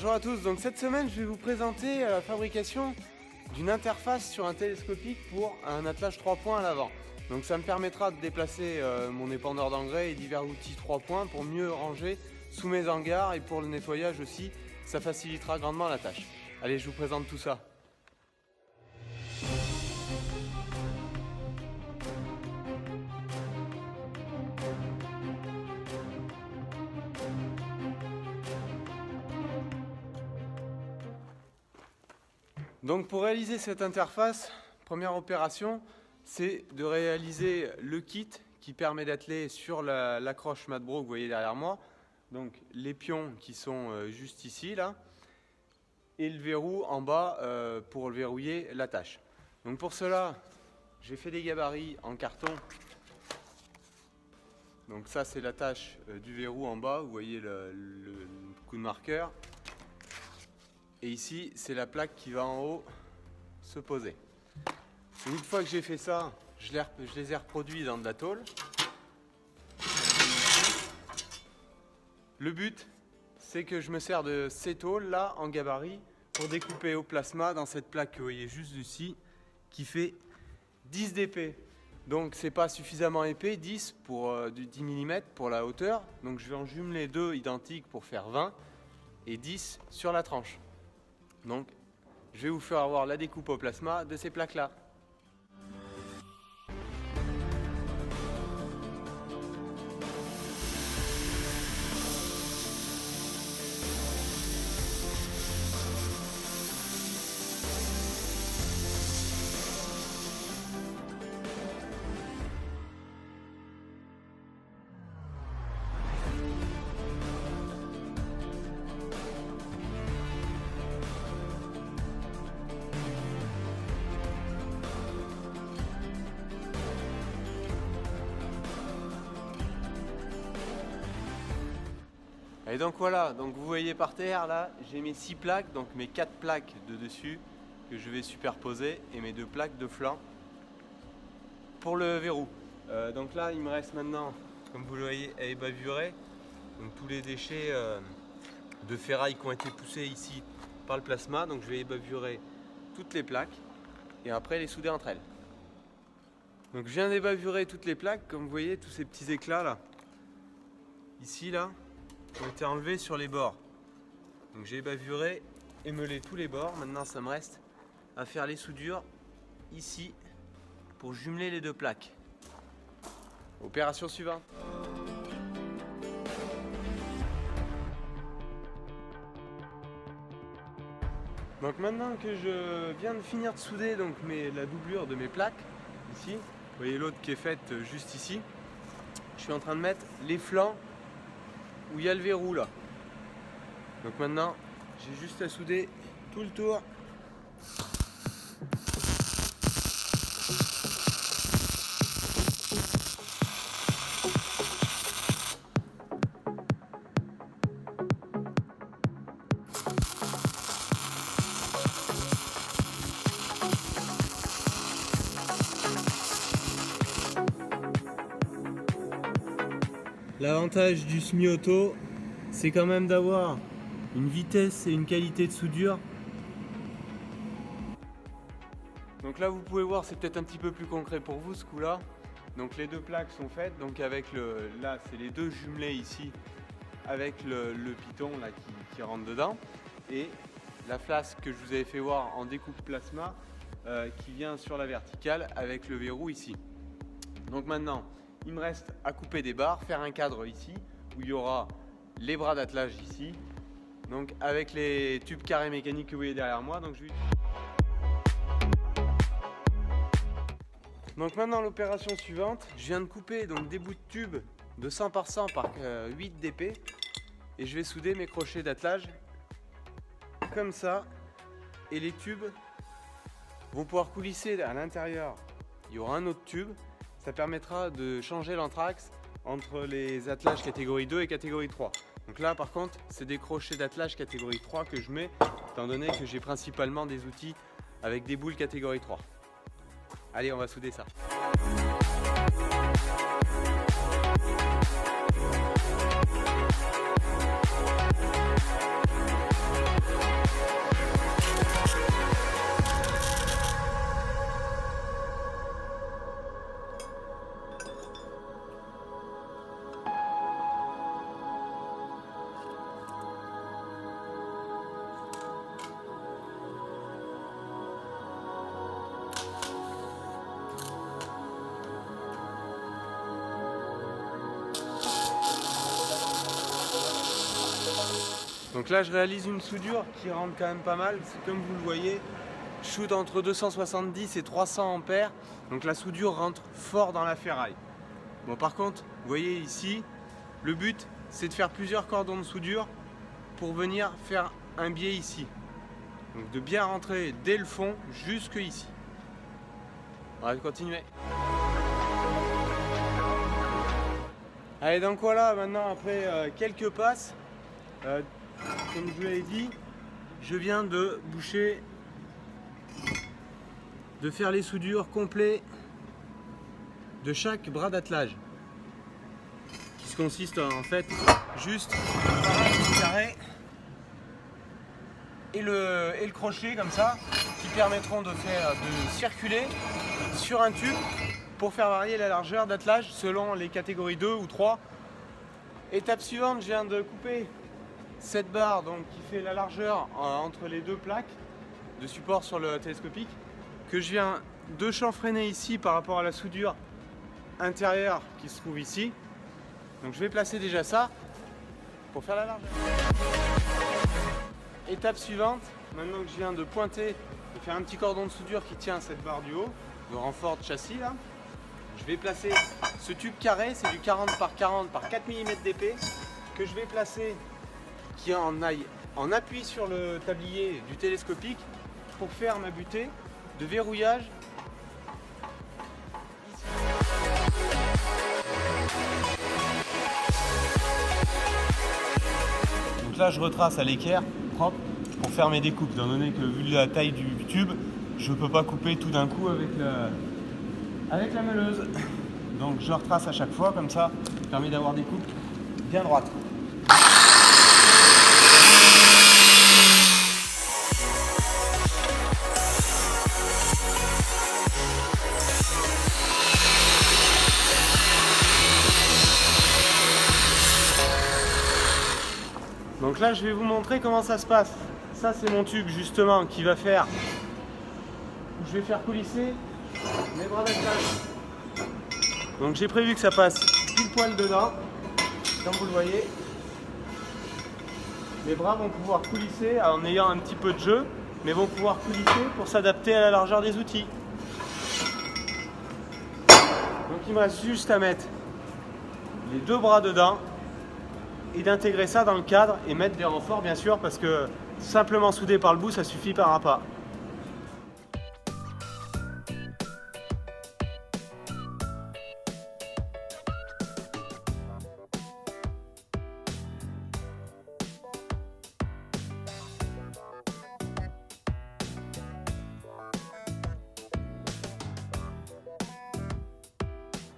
Bonjour à tous, donc cette semaine je vais vous présenter la fabrication d'une interface sur un télescopique pour un attelage 3 points à l'avant. Donc ça me permettra de déplacer mon épandeur d'engrais et divers outils 3 points pour mieux ranger sous mes hangars, et pour le nettoyage aussi, ça facilitera grandement la tâche. Allez, je vous présente tout ça. Donc pour réaliser cette interface, première opération, c'est de réaliser le kit qui permet d'atteler sur l'accroche Madbro que vous voyez derrière moi. Donc les pions qui sont juste ici, là, et le verrou en bas pour verrouiller l'attache. Donc pour cela, j'ai fait des gabarits en carton. Donc ça c'est l'attache du verrou en bas, vous voyez le coup de marqueur. Et ici, c'est la plaque qui va en haut se poser. Une fois que j'ai fait ça, je les ai reproduits dans de la tôle. Le but, c'est que je me sers de ces tôles-là en gabarit pour découper au plasma dans cette plaque que vous voyez juste ici, qui fait 10 d'épais. Donc c'est pas suffisamment épais, 10 pour du 10 mm pour la hauteur. Donc je vais en jumeler deux identiques pour faire 20 et 10 sur la tranche. Donc je vais vous faire avoir la découpe au plasma de ces plaques-là. Et donc voilà, donc vous voyez par terre là, j'ai mes 6 plaques, donc mes 4 plaques de dessus que je vais superposer et mes 2 plaques de flanc pour le verrou. Donc là il me reste maintenant, comme vous le voyez, à ébavurer donc tous les déchets de ferraille qui ont été poussés ici par le plasma. Donc je vais ébavurer toutes les plaques et après les souder entre elles. Donc je viens d'ébavurer toutes les plaques, comme vous voyez tous ces petits éclats là, ici là, ont été enlevés sur les bords. Donc j'ai bavuré, émeulé tous les bords. Maintenant ça me reste à faire les soudures ici pour jumeler les 2 plaques. Opération suivante. Donc maintenant que je viens de finir de souder donc la doublure de mes plaques, ici, vous voyez l'autre qui est faite juste ici, je suis en train de mettre les flancs où il y a le verrou là. Donc maintenant j'ai juste à souder tout le tour. L'avantage du semi-auto, c'est quand même d'avoir une vitesse et une qualité de soudure. Donc là vous pouvez voir, c'est peut-être un petit peu plus concret pour vous ce coup là. Donc les 2 plaques sont faites, donc avec là c'est les 2 jumelés ici avec le piton là qui rentre dedans, et la flasque que je vous avais fait voir en découpe plasma qui vient sur la verticale avec le verrou ici. Donc maintenant il me reste à couper des barres, faire un cadre ici où il y aura les bras d'attelage ici, donc avec les tubes carrés mécaniques que vous voyez derrière moi. Donc maintenant l'opération suivante, je viens de couper donc des bouts de tubes de 100 par 100 par 8 d'épée, et je vais souder mes crochets d'attelage comme ça, et les tubes vont pouvoir coulisser à l'intérieur. Il y aura un autre tube. Ça permettra de changer l'anthrax entre les attelages catégorie 2 et catégorie 3. Donc là par contre c'est des crochets d'attelage catégorie 3 que je mets, étant donné que j'ai principalement des outils avec des boules catégorie 3. Allez, on va souder ça. Donc là je réalise une soudure qui rentre quand même pas mal, comme vous le voyez, je shoot entre 270 et 300 ampères, donc la soudure rentre fort dans la ferraille. Bon par contre, vous voyez ici, le but c'est de faire plusieurs cordons de soudure pour venir faire un biais ici. Donc de bien rentrer dès le fond jusque ici. On va continuer. Allez donc voilà, maintenant après quelques passes, comme je vous l'avais dit, je viens de boucher, de faire les soudures complets de chaque bras d'attelage, qui consiste en fait juste un carré et le crochet comme ça, qui permettront de circuler sur un tube pour faire varier la largeur d'attelage selon les catégories 2 ou 3. Étape suivante, je viens de couper cette barre donc, qui fait la largeur entre les deux plaques de support sur le télescopique, que je viens de chanfreiner ici par rapport à la soudure intérieure qui se trouve ici. Donc je vais placer déjà ça pour faire la largeur. Étape suivante, maintenant que je viens de pointer et faire un petit cordon de soudure qui tient cette barre du haut, de renfort de châssis là, je vais placer ce tube carré, c'est du 40 par 40 par 4 mm d'épais, que je vais placer qui en aille en appui sur le tablier du télescopique pour faire ma butée de verrouillage. Donc là je retrace à l'équerre propre pour faire mes découpes, étant donné que vu la taille du tube, je ne peux pas couper tout d'un coup avec la meuleuse. Donc je retrace à chaque fois, comme ça permet d'avoir des coupes bien droites. Donc là je vais vous montrer comment ça se passe. Ça c'est mon tube justement qui va faire, où je vais faire coulisser mes bras d'attelage. Donc j'ai prévu que ça passe pile poil dedans, comme vous le voyez. Les bras vont pouvoir coulisser en ayant un petit peu de jeu, mais vont pouvoir coulisser pour s'adapter à la largeur des outils. Donc il me reste juste à mettre les deux bras dedans et d'intégrer ça dans le cadre et mettre des renforts bien sûr, parce que simplement souder par le bout ça suffira pas.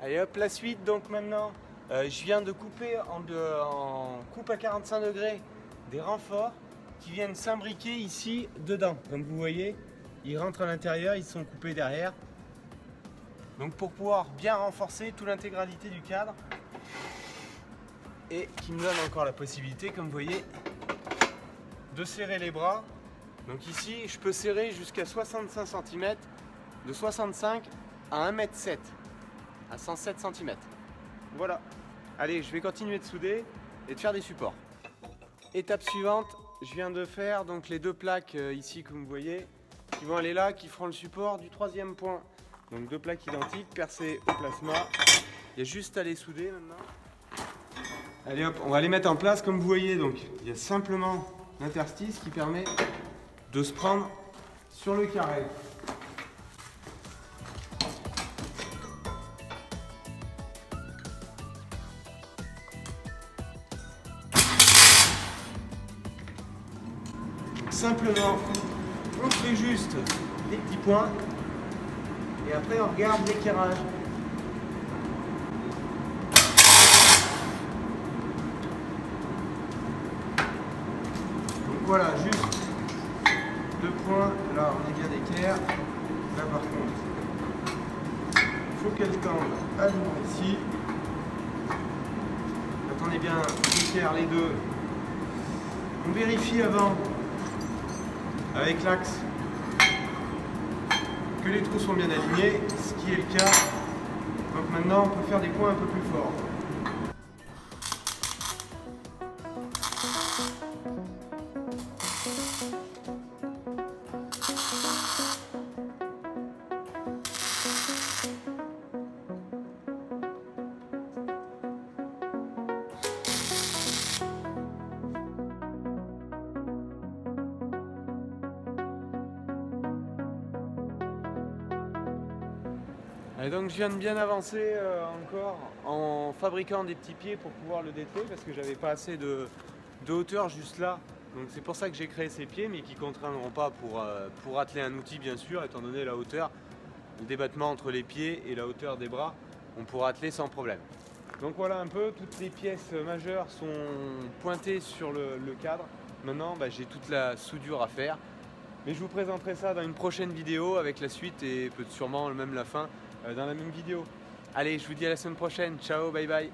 Allez hop, la suite. Donc maintenant je viens de couper en coupe à 45 degrés des renforts qui viennent s'imbriquer ici dedans. Comme vous voyez, ils rentrent à l'intérieur, ils sont coupés derrière. Donc pour pouvoir bien renforcer toute l'intégralité du cadre, et qui me donne encore la possibilité, comme vous voyez, de serrer les bras. Donc ici, je peux serrer jusqu'à 65 cm, de 65 à 1,7 m, à 107 cm. Voilà. Allez, je vais continuer de souder et de faire des supports. Étape suivante, je viens de faire donc les deux plaques ici, comme vous voyez, qui vont aller là, qui feront le support du troisième point. Donc deux plaques identiques, percées au plasma. Il y a juste à les souder maintenant. Allez hop, on va les mettre en place comme vous voyez. Donc il y a simplement l'interstice qui permet de se prendre sur le carré. Simplement, on fait juste des petits points et après on regarde l'équerrage. Donc voilà, juste 2 points, là on est bien d'équerre. Là par contre, il faut qu'elle tende à l'ouvre ici. Quand on est bien d'équerre les deux, on vérifie avant avec l'axe que les trous sont bien alignés, ce qui est le cas. Donc maintenant on peut faire des points un peu plus forts. Et donc je viens de bien avancer encore en fabriquant des petits pieds pour pouvoir le dételer parce que j'avais pas assez de hauteur juste là. Donc c'est pour ça que j'ai créé ces pieds, mais qui ne contraindront pas pour atteler un outil bien sûr, étant donné la hauteur, le débattement entre les pieds et la hauteur des bras, on pourra atteler sans problème. Donc voilà un peu, toutes les pièces majeures sont pointées sur le cadre. Maintenant j'ai toute la soudure à faire. Mais je vous présenterai ça dans une prochaine vidéo avec la suite et peut-être sûrement même la fin dans la même vidéo. Allez, je vous dis à la semaine prochaine. Ciao, bye bye.